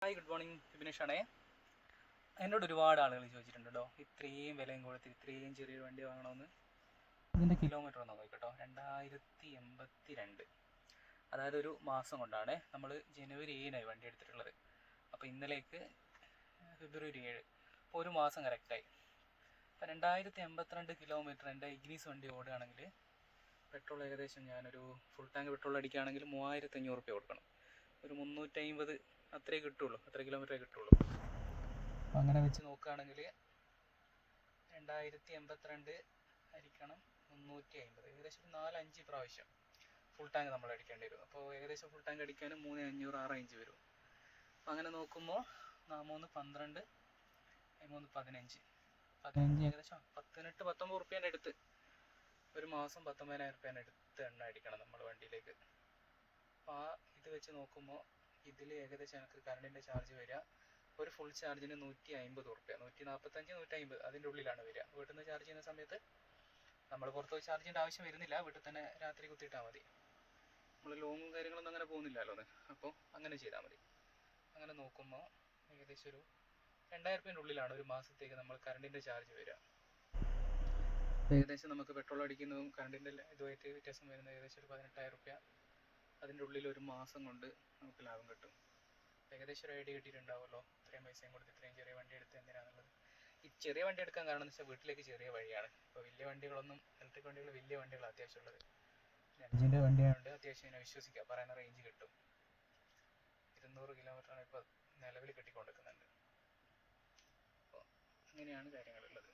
Hi, good morning. വിപിനേഷാണേ. എന്നോട് ഒരുപാട് ആളുകൾ ചോദിച്ചിട്ടുണ്ട് കേട്ടോ, ഇത്രയും വിലയും കൊടുത്ത് ഇത്രയും ചെറിയൊരു വണ്ടി വാങ്ങണമെന്ന്. ഇതിൻ്റെ കിലോമീറ്റർ ഒന്ന് നോക്കിട്ടോ, 2082. അതായത് ഒരു മാസം കൊണ്ടാണ് നമ്മൾ ജനുവരി 7 വണ്ടി എടുത്തിട്ടുള്ളത്. അപ്പോൾ ഇന്നലേക്ക് ഫെബ്രുവരി 7, അപ്പോൾ ഒരു മാസം കറക്റ്റായി. അപ്പോൾ 2082 കിലോമീറ്റർ എൻ്റെ ഇഗ്നീസ് വണ്ടി ഓടുകയാണെങ്കിൽ പെട്രോൾ ഏകദേശം ഞാനൊരു ഫുൾ ടാങ്ക് പെട്രോൾ അടിക്കുകയാണെങ്കിൽ 3500 രൂപ കൊടുക്കണം. ഒരു 350 അത്രേ കിട്ടുള്ളൂ, അത്ര കിലോമീറ്ററേ കിട്ടുള്ളൂ. അപ്പം അങ്ങനെ വെച്ച് നോക്കുകയാണെങ്കിൽ 2082 ഹരിക്കണം 350, ഏകദേശം ഒരു 4-5 പ്രാവശ്യം ഫുൾ ടാങ്ക് നമ്മൾ അടിക്കേണ്ടി വരും. അപ്പോൾ ഏകദേശം ഫുൾ ടാങ്ക് അടിക്കാനും 3500 ആ റേഞ്ച് വരും. അപ്പോൾ അങ്ങനെ നോക്കുമ്പോൾ 3 12 15 ഏകദേശം 18-19 റുപ്യേൻ്റെ അടുത്ത് ഒരു മാസം 19,000 റുപ്യേൻ്റെ അടുത്ത് എണ്ണ അടിക്കണം നമ്മൾ വണ്ടിയിലേക്ക്. അപ്പോൾ ആ ഇത് വെച്ച് നോക്കുമ്പോൾ ഇതിൽ ഏകദേശം എനിക്ക് കറണ്ടിൻ്റെ ചാർജ് വരിക ഒരു ഫുൾ ചാർജിന് 150 റുപ്യ, 145-150 അതിൻ്റെ ഉള്ളിലാണ് വരിക. വീട്ടിൽ നിന്ന് ചാർജ് ചെയ്യുന്ന സമയത്ത് നമ്മൾ പുറത്ത് പോയി ചാർജ് ചെയ്യേണ്ട ആവശ്യം വരുന്നില്ല, വീട്ടിൽ തന്നെ രാത്രി കുത്തിയിട്ടാൽ മതി. നമ്മൾ ലോങ്ങും കാര്യങ്ങളൊന്നും അങ്ങനെ പോകുന്നില്ലല്ലോ എന്ന്, അപ്പോൾ അങ്ങനെ ചെയ്താൽ മതി. അങ്ങനെ നോക്കുമ്പോൾ ഏകദേശം ഒരു 2000 റുപ്യേൻ്റെ ഉള്ളിലാണ് ഒരു മാസത്തേക്ക് നമ്മൾ കറണ്ടിൻ്റെ ചാർജ് വരിക. ഏകദേശം നമുക്ക് പെട്രോൾ അടിക്കുന്നതും കറണ്ടിൻ്റെ ഇതുമായിട്ട് വ്യത്യാസം വരുന്നത് ഏകദേശം ഒരു 18,000 റുപ്യ അതിൻ്റെ ഉള്ളിൽ ഒരു മാസം കൊണ്ട് നമുക്ക് ലാഭം കിട്ടും. ഏകദേശം ഒരു ഐഡിയ കിട്ടിയിട്ടുണ്ടാവുമല്ലോ, ഇത്രയും പൈസയും കൊടുത്ത് ഇത്രയും ചെറിയ വണ്ടി എടുത്ത് എന്തിനാണെന്നുള്ളത്. ഈ ചെറിയ വണ്ടി എടുക്കാൻ കാരണം എന്ന് വെച്ചാൽ വീട്ടിലേക്ക് ചെറിയ വഴിയാണ്. ഇപ്പോൾ വലിയ വണ്ടികളൊന്നും, ഇലക്ട്രിക് വണ്ടികൾ വലിയ വണ്ടികളാണ് അത്യാവശ്യമുള്ളത്. എൻജിൻ്റെ വണ്ടിയായതുകൊണ്ട് അത്യാവശ്യം ഇതിനെ വിശ്വസിക്കാം, പറയുന്ന റേഞ്ച് കിട്ടും. 200 കിലോമീറ്ററാണ് ഇപ്പോൾ നിലവിൽ കിട്ടിക്കൊണ്ടിരിക്കുന്നുണ്ട്. അപ്പോൾ അങ്ങനെയാണ് കാര്യങ്ങളുള്ളത്.